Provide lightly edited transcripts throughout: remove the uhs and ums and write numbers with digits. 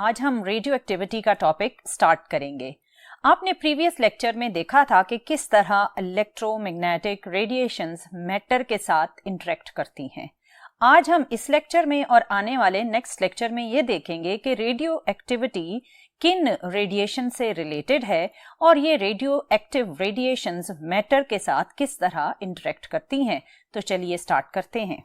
आज हम radio activity का टॉपिक स्टार्ट करेंगे। आपने प्रीवियस लेक्चर में देखा था कि किस तरह इलेक्ट्रोमैग्नेटिक रेडिएशंस मैटर के साथ इंटरेक्ट करती हैं। आज हम इस लेक्चर में और आने वाले नेक्स्ट लेक्चर में ये देखेंगे कि रेडियो एक्टिविटी किन रेडिएशन से रिलेटेड है और ये रेडियो एक्टिव रेडिएशंस मैटर के साथ किस तरह इंटरेक्ट करती हैं। तो चलिए स्टार्ट करते हैं।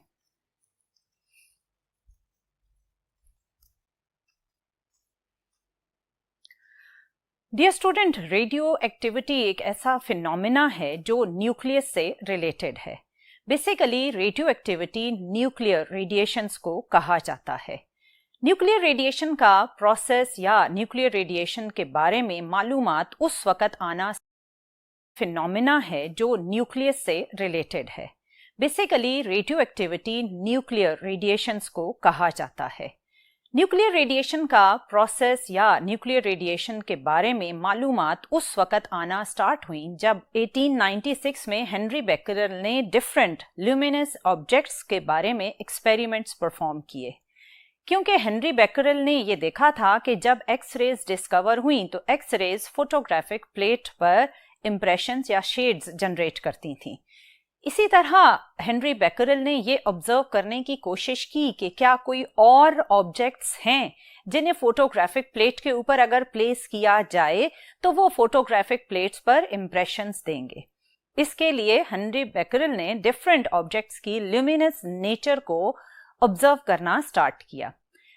डियर स्टूडेंट, रेडियो एक्टिविटी एक ऐसा फिनोमिना है जो न्यूक्लियस से रिलेटेड है। Basically radio activity nuclear radiations को कहा जाता है। न्यूक्लियर रेडिएशन का प्रोसेस या न्यूक्लियर रेडिएशन के बारे में मालूमात उस वक्त आना फिनोमिना है जो न्यूक्लियस से रिलेटेड है। Basically radio activity nuclear radiations को कहा जाता है। न्यूक्लियर रेडिएशन का प्रोसेस या न्यूक्लियर रेडिएशन के बारे में मालूमात उस वक्त आना स्टार्ट हुई जब 1896 में हेनरी बेकरेल ने डिफरेंट ल्यूमिनस ऑब्जेक्ट्स के बारे में एक्सपेरिमेंट्स परफॉर्म किए। क्योंकि हेनरी बेकरेल ने यह देखा था कि जब एक्स रेज डिस्कवर हुई तो एक्स रेज फोटोग्राफिक प्लेट पर इंप्रेशंस या शेड्स जनरेट करती थीं। इसी तरह हेनरी बेकरेल ने ये ऑब्जर्व करने की कोशिश की कि क्या कोई और ऑब्जेक्ट्स हैं जिन्हें फोटोग्राफिक प्लेट के ऊपर अगर प्लेस किया जाए तो वो फोटोग्राफिक प्लेट्स पर इंप्रेशंस देंगे। इसके लिए हेनरी बेकरेल ने डिफरेंट ऑब्जेक्ट्स की ल्यूमिनस नेचर को ऑब्जर्व करना स्टार्ट किया।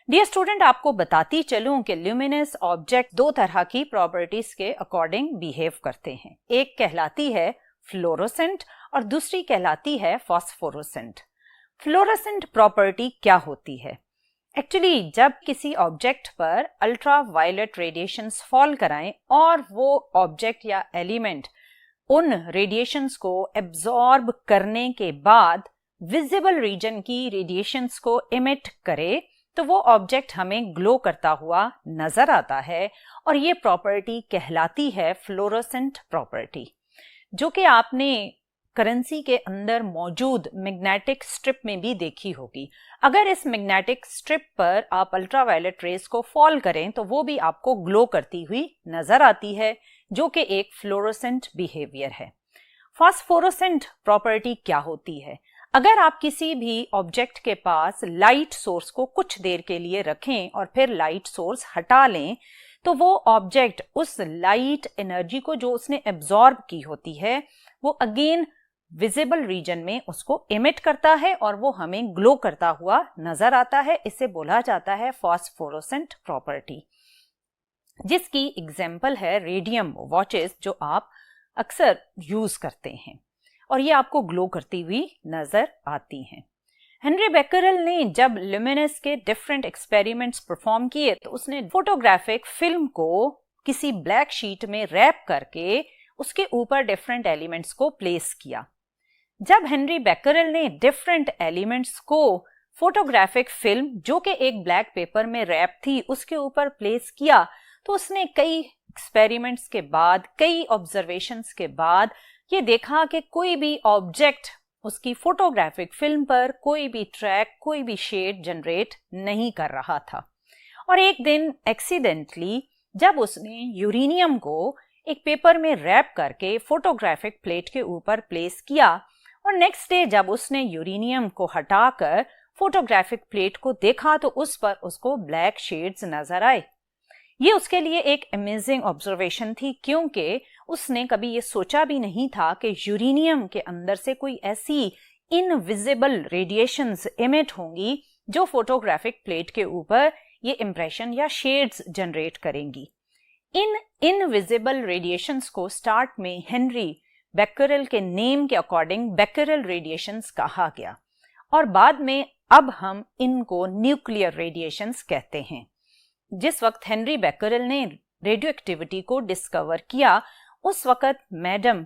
डियर स्टूडेंट, आपको बताती चलूं कि ल्यूमिनस ऑब्जेक्ट दो तरह की प्रॉपर्टीज के अकॉर्डिंग बिहेव करते हैं। एक कहलाती है फ्लोरोसेंट और दूसरी कहलाती है फॉस्फोरोसेंट। फ्लोरोसेंट प्रॉपर्टी क्या होती है? एक्चुअली जब किसी ऑब्जेक्ट पर अल्ट्रा वायलेट रेडिएशंस फॉल कराएं और वो ऑब्जेक्ट या एलिमेंट उन रेडिएशंस को एब्जॉर्ब करने के बाद विजिबल रीजन की रेडिएशंस को इमिट करे तो वो ऑब्जेक्ट हमें ग्लो करता हुआ नजर आता है और ये प्रॉपर्टी कहलाती है फ्लोरोसेंट प्रॉपर्टी, जो कि आपने करेंसी के अंदर मौजूद मैग्नेटिक स्ट्रिप में भी देखी होगी। अगर इस मैग्नेटिक स्ट्रिप पर आप अल्ट्रावायलेट रेज को फॉल करें तो वो भी आपको ग्लो करती हुई नजर आती है, जो कि एक फ्लोरोसेंट बिहेवियर है। फॉस्फोरोसेंट प्रॉपर्टी क्या होती है? अगर आप किसी भी ऑब्जेक्ट के पास लाइट सोर्स को कुछ देर के लिए रखें और फिर लाइट सोर्स हटा लें तो वो ऑब्जेक्ट उस लाइट एनर्जी को जो उसने एब्जॉर्ब की होती है वो अगेन विजिबल रीजन में उसको इमिट करता है और वो हमें ग्लो करता हुआ नजर आता है। इसे बोला जाता है फॉस्फोरोसेंट प्रॉपर्टी, जिसकी एग्जाम्पल है रेडियम वॉचेस जो आप अक्सर यूज करते हैं और ये आपको ग्लो करती हुई नजर आती हैं। हेनरी बेकरेल ने जब ल्यूमिनस के डिफरेंट एक्सपेरिमेंट्स परफॉर्म किए तो उसने फोटोग्राफिक फिल्म को किसी ब्लैक शीट में रैप करके उसके ऊपर डिफरेंट एलिमेंट्स को प्लेस किया। जब हेनरी बेकरेल ने डिफरेंट एलिमेंट्स को फोटोग्राफिक फिल्म जो कि एक ब्लैक पेपर में रैप थी उसके ऊपर प्लेस किया तो उसने कई एक्सपेरिमेंट्स के बाद, कई ऑब्जर्वेशंस के बाद ये देखा कि कोई भी ऑब्जेक्ट उसकी फोटोग्राफिक फिल्म पर कोई भी ट्रैक, कोई भी शेड जनरेट नहीं कर रहा था। और एक दिन एक्सीडेंटली जब उसने यूरेनियम को एक पेपर में रैप करके फोटोग्राफिक प्लेट के ऊपर प्लेस किया और नेक्स्ट डे जब उसने यूरेनियम को हटाकर फोटोग्राफिक प्लेट को देखा तो उस पर उसको ब्लैक शेड्स नजर आए। ये उसके लिए एक अमेजिंग ऑब्जर्वेशन थी, क्योंकि उसने कभी ये सोचा भी नहीं था कि यूरेनियम के अंदर से कोई ऐसी इनविजिबल रेडिएशंस इमिट होंगी जो फोटोग्राफिक प्लेट के ऊपर ये इंप्रेशन या शेड्स जनरेट करेंगी। इन इनविजिबल रेडिएशंस को स्टार्ट में हेनरी बेकरेल के नेम के अकॉर्डिंग बेकरेल रेडिएशंस कहा गया और बाद में अब हम इनको न्यूक्लियर रेडिएशंस कहते हैं। जिस वक्त हेनरी बेकरेल ने रेडियो एक्टिविटी को डिस्कवर किया उस वक्त मैडम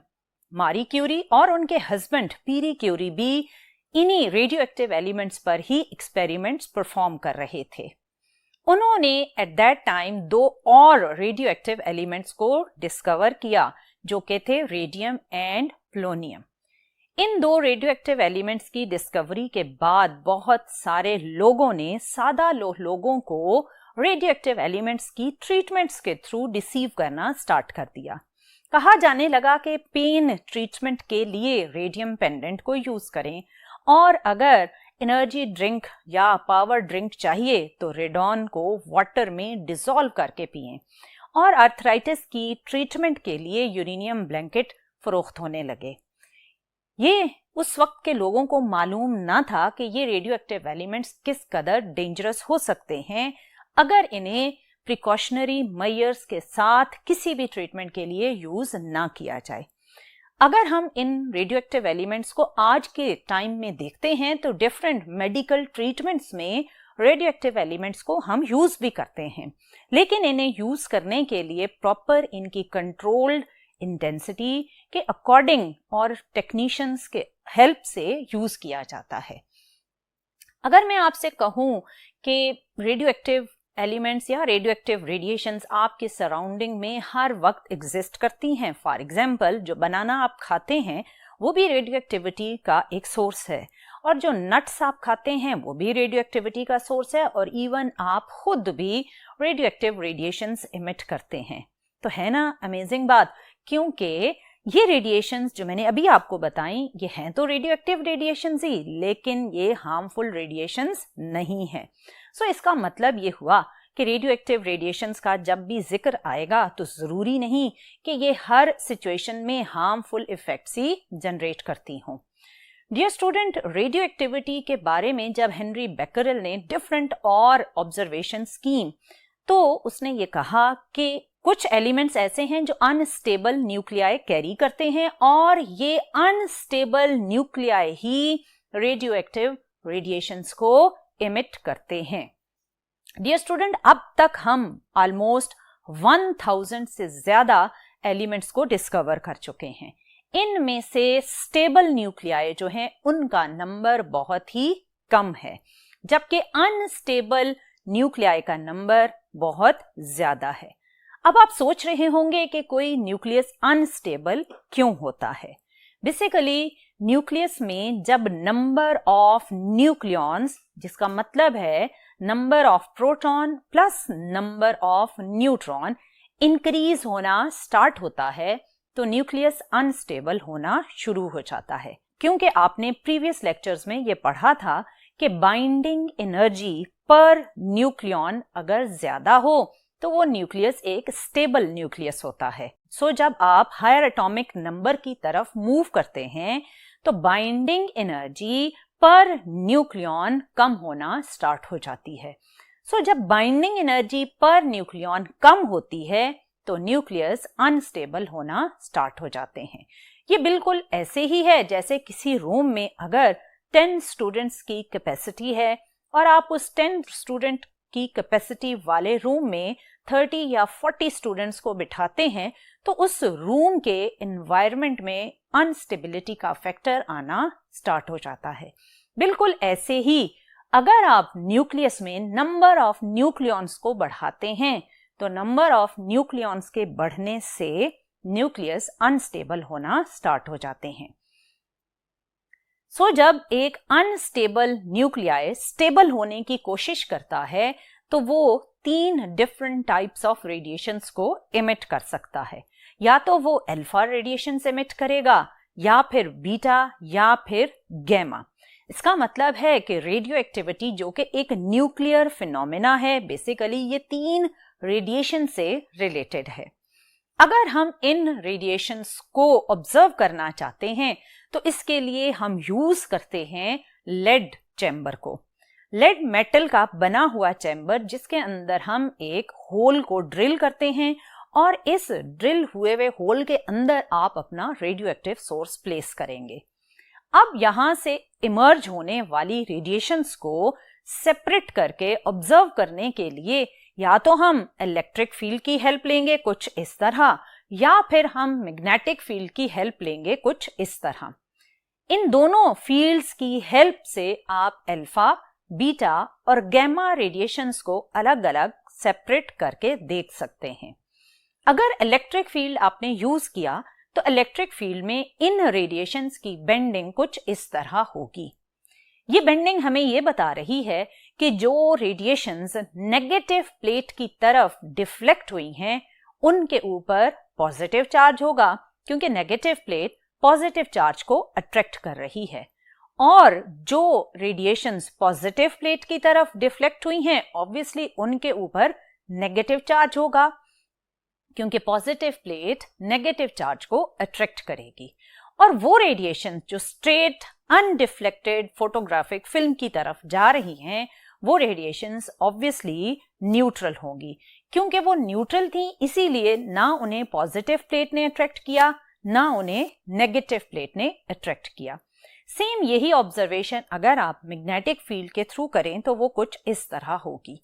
मारी क्यूरी और उनके हस्बैंड पीरी क्यूरी भी इन्हीं रेडियो एक्टिव एलिमेंट्स पर ही एक्सपेरिमेंट्स परफॉर्म कर रहे थे। उन्होंने एट दैट टाइम दो और रेडियो एक्टिव एलिमेंट्स को डिस्कवर किया जो कि थे रेडियम एंड पोलोनियम। इन दो रेडियो एक्टिव एलिमेंट्स की डिस्कवरी के बाद बहुत सारे लोगों ने, सादा लोगों को रेडियो एक्टिव एलिमेंट्स की ट्रीटमेंट्स के थ्रू डिसीव करना स्टार्ट कर दिया। कहा जाने लगा कि पेन ट्रीटमेंट के लिए रेडियम पेंडेंट को यूज करें, और अगर एनर्जी ड्रिंक या पावर ड्रिंक चाहिए तो रेडॉन को वाटर में डिसॉल्व करके पिएं, और आर्थराइटिस की ट्रीटमेंट के लिए यूरेनियम ब्लैंकेट फरोख्त होने लगे। ये उस वक्त के लोगों को मालूम ना था कि ये रेडियो एक्टिव एलिमेंट्स किस कदर डेंजरस हो सकते हैं अगर इन्हें प्रिकॉशनरी मेजर्स के साथ किसी भी ट्रीटमेंट के लिए यूज ना किया जाए। अगर हम इन रेडियो एक्टिव एलिमेंट्स को आज के टाइम में देखते हैं तो डिफरेंट मेडिकल ट्रीटमेंट्स में रेडियो एक्टिव एलिमेंट्स को हम यूज भी करते हैं, लेकिन इन्हें यूज करने के लिए प्रॉपर इनकी कंट्रोल्ड इंटेंसिटी के अकॉर्डिंग और टेक्नीशियंस के हेल्प से यूज किया जाता है। अगर मैं आपसे कहूं कि रेडियो एक्टिव एलिमेंट्स या रेडियो एक्टिव रेडिएशंस आपके सराउंडिंग में हर वक्त एग्जिस्ट करती हैं, फॉर एग्जांपल जो बनाना आप खाते हैं वो भी रेडियो एक्टिविटी का एक सोर्स है, और जो नट्स आप खाते हैं वो भी रेडियो एक्टिविटी का सोर्स है, और इवन आप खुद भी रेडियो एक्टिव रेडिएशंस इमिट करते हैं। तो है ना अमेजिंग बात, क्योंकि ये रेडिएशंस जो मैंने अभी आपको बताई ये हैं तो रेडियो एक्टिव रेडिएशंस ही, लेकिन ये हार्मफुल रेडिएशंस नहीं है। सो इसका मतलब ये हुआ कि रेडियो एक्टिव रेडिएशंस का जब भी जिक्र आएगा तो जरूरी नहीं कि ये हर सिचुएशन में हार्मफुल इफेक्ट्स ही जनरेट करती हों। डियर स्टूडेंट, रेडियो एक्टिविटी के बारे में जब हेनरी बेकरेल ने डिफरेंट और ऑब्जर्वेशंस की तो उसने ये कहा कि कुछ एलिमेंट्स ऐसे हैं जो अनस्टेबल न्यूक्लियाई कैरी करते हैं, और ये अनस्टेबल न्यूक्लियाई ही रेडियो एक्टिव रेडिएशंस को इमिट करते हैं। डियर स्टूडेंट, अब तक हम ऑलमोस्ट 1000 से ज्यादा एलिमेंट्स को डिस्कवर कर चुके हैं। इनमें से स्टेबल न्यूक्लियाई जो हैं उनका नंबर बहुत ही कम है, जबकि अनस्टेबल न्यूक्लियाई का नंबर बहुत ज्यादा है। अब आप सोच रहे होंगे कि कोई न्यूक्लियस अनस्टेबल क्यों होता है। बेसिकली न्यूक्लियस में जब नंबर ऑफ न्यूक्लियॉन्स, जिसका मतलब है number of proton plus number of neutron, increase होना स्टार्ट होता है तो न्यूक्लियस अनस्टेबल होना शुरू हो जाता है। क्योंकि आपने प्रीवियस लेक्चर्स में ये पढ़ा था कि बाइंडिंग एनर्जी पर न्यूक्लियॉन अगर ज्यादा हो तो वो न्यूक्लियस एक स्टेबल न्यूक्लियस होता है। सो जब आप हायर एटॉमिक नंबर की तरफ मूव करते हैं तो बाइंडिंग एनर्जी पर न्यूक्लियॉन कम होना स्टार्ट हो जाती है। सो जब बाइंडिंग एनर्जी पर न्यूक्लियॉन कम होती है तो न्यूक्लियस अनस्टेबल होना स्टार्ट हो जाते हैं। ये बिल्कुल ऐसे ही है जैसे किसी रूम में अगर 10 स्टूडेंट्स की कैपेसिटी है और आप उस 10 स्टूडेंट की कैपेसिटी वाले रूम में 30 या 40 स्टूडेंट्स को बिठाते हैं तो उस रूम के एनवायरनमेंट में अनस्टेबिलिटी का फैक्टर आना स्टार्ट हो जाता है। बिल्कुल ऐसे ही अगर आप न्यूक्लियस में नंबर ऑफ न्यूक्लियॉन्स को बढ़ाते हैं तो नंबर ऑफ न्यूक्लियॉन्स के बढ़ने से न्यूक्लियस अनस्टेबल होना स्टार्ट हो जाते हैं। सो जब एक अनस्टेबल न्यूक्लियाई स्टेबल होने की कोशिश करता है तो वो 3 डिफरेंट टाइप्स ऑफ रेडिएशंस को इमिट कर सकता है। या तो वो अल्फा रेडिएशंस इमिट करेगा, या फिर बीटा, या फिर गैमा। इसका मतलब है कि रेडियो एक्टिविटी जो कि एक न्यूक्लियर फिनोमेना है, बेसिकली ये 3 रेडिएशन से रिलेटेड है। अगर हम इन रेडिएशंस को ऑब्जर्व करना चाहते हैं तो इसके लिए हम यूज करते हैं लेड चैम्बर को। लेड मेटल का बना हुआ चैम्बर जिसके अंदर हम एक होल को ड्रिल करते हैं और इस ड्रिल हुए हुए होल के अंदर आप अपना रेडियो एक्टिव सोर्स प्लेस करेंगे। अब यहां से इमर्ज होने वाली रेडिएशंस को सेपरेट करके ऑब्जर्व करने के लिए या तो हम इलेक्ट्रिक फील्ड की हेल्प लेंगे कुछ इस तरह, या फिर हम मैग्नेटिक फील्ड की हेल्प लेंगे कुछ इस तरह। इन दोनों फील्ड्स की हेल्प से आप अल्फा, बीटा और गैमा रेडिएशंस को अलग अलग सेपरेट करके देख सकते हैं। अगर इलेक्ट्रिक फील्ड आपने यूज किया तो इलेक्ट्रिक फील्ड में इन रेडिएशंस की बेंडिंग कुछ इस तरह होगी। ये बेंडिंग हमें ये बता रही है कि जो रेडिएशंस नेगेटिव प्लेट की तरफ डिफ्लेक्ट हुई हैं उनके ऊपर पॉजिटिव चार्ज होगा, क्योंकि नेगेटिव प्लेट पॉजिटिव चार्ज को अट्रैक्ट कर रही है। और जो रेडिएशंस पॉजिटिव प्लेट की तरफ डिफ्लेक्ट हुई हैं ऑब्वियसली उनके ऊपर नेगेटिव चार्ज होगा, क्योंकि पॉजिटिव प्लेट नेगेटिव चार्ज को अट्रैक्ट करेगी। और वो रेडिएशन जो स्ट्रेट अनडिफ्लेक्टेड फोटोग्राफिक फिल्म की तरफ जा रही हैं वो रेडिएशंस ऑब्वियसली न्यूट्रल होंगी, क्योंकि वो न्यूट्रल थी इसीलिए ना उन्हें पॉजिटिव प्लेट ने अट्रैक्ट किया ना उन्हें नेगेटिव प्लेट ने अट्रैक्ट किया। सेम यही ऑब्जर्वेशन अगर आप मैग्नेटिक फील्ड के थ्रू करें तो वो कुछ इस तरह होगी,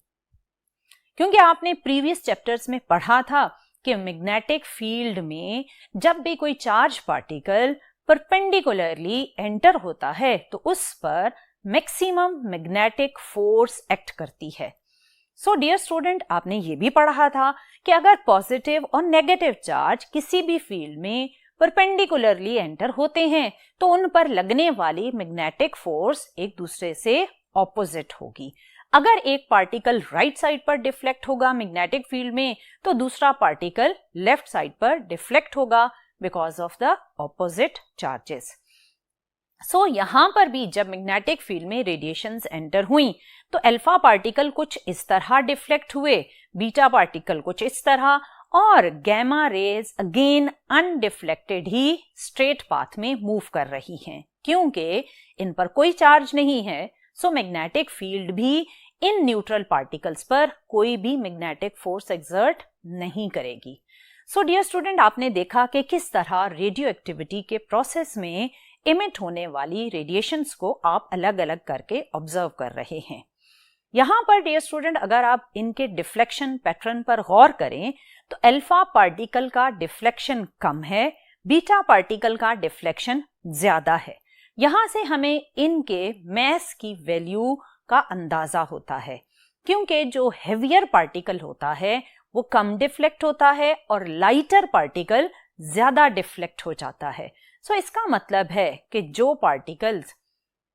क्योंकि आपने प्रीवियस चैप्टर्स में पढ़ा था कि मैग्नेटिक फील्ड में जब भी कोई चार्ज पार्टिकल परपेंडिकुलरली एंटर होता है तो उस पर मैक्सिमम मैग्नेटिक फोर्स एक्ट करती है। सो डियर स्टूडेंट, आपने ये भी पढ़ा था कि अगर पॉजिटिव और नेगेटिव चार्ज किसी भी फील्ड में परपेंडिकुलरली एंटर होते हैं तो उन पर लगने वाली मैग्नेटिक फोर्स एक दूसरे से ऑपोजिट होगी। अगर एक पार्टिकल राइट साइड पर डिफ्लेक्ट होगा मैग्नेटिक फील्ड में तो दूसरा पार्टिकल लेफ्ट साइड पर डिफ्लेक्ट होगा because of the opposite charges. So यहां पर भी जब मैग्नेटिक फील्ड में रेडिएशंस एंटर हुई तो अल्फा पार्टिकल कुछ इस तरह डिफ्लेक्ट हुए, बीटा पार्टिकल कुछ इस तरह, और गैमा रेज अगेन अनडिफ्लेक्टेड ही स्ट्रेट पाथ में मूव कर रही हैं, क्योंकि इन पर कोई चार्ज नहीं है। सो मैग्नेटिक फील्ड भी इन न्यूट्रल पार्टिकल्स पर कोई भी मैग्नेटिक फोर्स एक्सर्ट नहीं करेगी। सो डियर स्टूडेंट, आपने देखा कि किस तरह रेडियो एक्टिविटी के प्रोसेस में इमिट होने वाली रेडिएशंस को आप अलग अलग करके ऑब्जर्व कर रहे हैं। यहां पर डियर स्टूडेंट अगर आप इनके डिफ्लेक्शन पैटर्न पर गौर करें तो अल्फा पार्टिकल का डिफ्लेक्शन कम है, बीटा पार्टिकल का डिफ्लेक्शन ज्यादा है। यहां से हमें इनके मैस की वैल्यू का अंदाजा होता है, क्योंकि जो हेवियर पार्टिकल होता है वो कम डिफ्लेक्ट होता है और लाइटर पार्टिकल ज्यादा डिफ्लेक्ट हो जाता है। सो इसका मतलब है कि जो पार्टिकल्स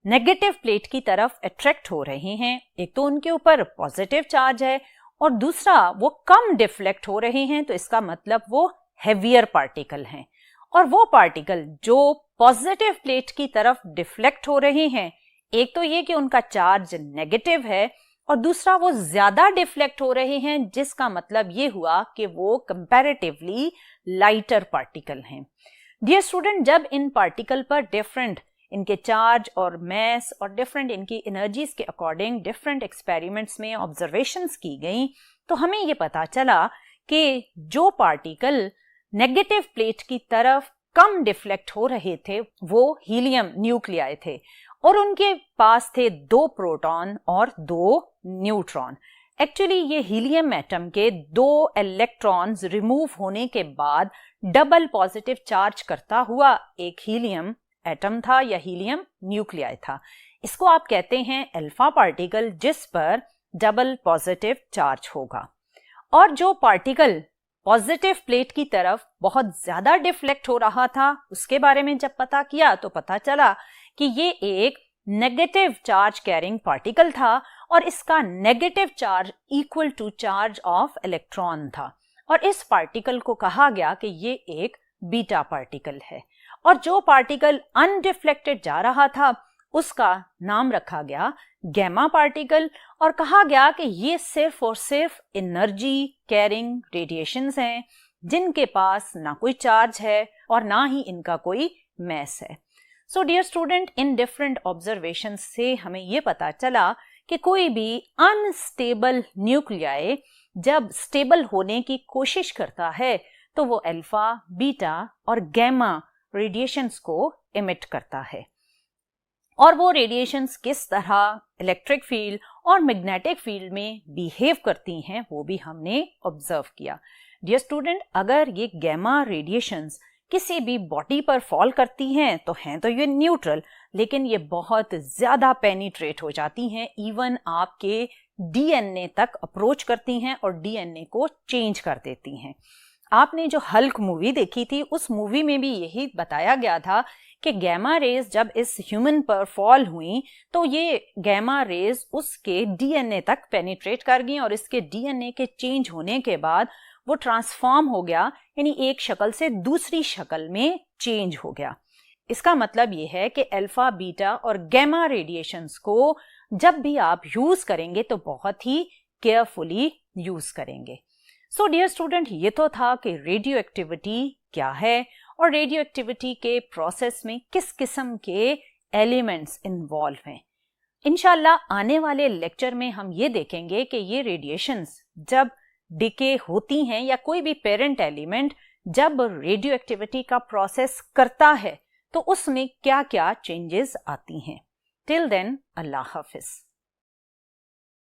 नेगेटिव प्लेट की तरफ अट्रैक्ट हो रहे हैं, एक तो उनके ऊपर पॉजिटिव चार्ज है और दूसरा वो कम डिफ्लेक्ट हो रहे हैं, तो इसका मतलब वो हेवियर पार्टिकल हैं। और वो पार्टिकल जो पॉजिटिव प्लेट की तरफ डिफ्लेक्ट हो रहे हैं, एक तो ये कि उनका चार्ज नेगेटिव है और दूसरा वो ज्यादा डिफ्लेक्ट हो रहे हैं, जिसका मतलब ये हुआ कि वो कंपैरेटिवली लाइटर पार्टिकल हैं। डियर स्टूडेंट, जब इन पार्टिकल पर डिफरेंट इनके चार्ज और मैस और डिफरेंट इनकी एनर्जीज के अकॉर्डिंग डिफरेंट एक्सपेरिमेंट्स में ऑब्जर्वेशंस की गई तो हमें ये पता चला कि जो पार्टिकल नेगेटिव प्लेट की तरफ कम डिफ्लेक्ट हो रहे थे वो हीलियम न्यूक्लियाई थे और उनके पास थे 2 प्रोटॉन और 2 न्यूट्रॉन। एक्चुअली ये हीलियम एटम के 2 इलेक्ट्रॉन्स रिमूव होने के बाद डबल पॉजिटिव चार्ज करता हुआ एक हीलियम एटम था या हीलियम न्यूक्लियाई था। इसको आप कहते हैं अल्फा पार्टिकल, जिस पर डबल पॉजिटिव चार्ज होगा। और जो पार्टिकल पॉजिटिव प्लेट की तरफ बहुत ज्यादा डिफ्लेक्ट हो रहा था उसके बारे में जब पता किया तो पता चला कि ये एक नेगेटिव चार्ज कैरिंग पार्टिकल था और इसका negative charge equal to charge of electron था और इस पार्टिकल को कहा गया कि ये एक बीटा पार्टिकल है। और जो पार्टिकल अनडिफ्लेक्टेड जा रहा था उसका नाम रखा गया गैमा पार्टिकल और कहा गया कि ये सिर्फ और सिर्फ एनर्जी कैरिंग रेडिएशंस हैं जिनके पास ना कोई चार्ज है और ना ही इनका कोई मैस है। So dear student, in different observations से हमें ये पता चला कि कोई भी अनस्टेबल न्यूक्लियाई जब स्टेबल होने की कोशिश करता है तो वो अल्फा, बीटा और गैमा रेडिएशंस को इमिट करता है। और वो रेडिएशंस किस तरह इलेक्ट्रिक फील्ड और मैग्नेटिक फील्ड में बिहेव करती हैं वो भी हमने ऑब्जर्व किया। डियर स्टूडेंट, अगर ये गैमा रेडिएशंस किसी भी बॉडी पर फॉल करती हैं तो ये न्यूट्रल, लेकिन ये बहुत ज्यादा पेनिट्रेट हो जाती हैं, इवन आपके डीएनए तक अप्रोच करती हैं और डीएनए को चेंज कर देती हैं। आपने जो हल्क मूवी देखी थी उस मूवी में भी यही बताया गया था कि गैमा रेज जब इस ह्यूमन पर फॉल हुई तो ये गैमा रेज उसके डीएनए तक पेनिट्रेट कर गई और इसके डीएनए के चेंज होने के बाद वो ट्रांसफॉर्म हो गया, यानी एक शक्ल से दूसरी शक्ल में चेंज हो गया। इसका मतलब ये है कि अल्फा, बीटा और गैमा रेडिएशंस को जब भी आप यूज करेंगे तो बहुत ही केयरफुली यूज करेंगे। सो डियर स्टूडेंट, ये तो था कि रेडियो एक्टिविटी क्या है और रेडियो एक्टिविटी के प्रोसेस में किस किस्म के एलिमेंट्स इन्वॉल्व हैं। इंशाल्लाह आने वाले लेक्चर में हम ये देखेंगे कि ये रेडिएशंस जब डिके होती हैं या कोई भी पेरेंट एलिमेंट जब रेडियो एक्टिविटी का प्रोसेस करता है तो उसमें क्या क्या चेंजेस आती हैं। टिल देन, अल्लाह हाफिज।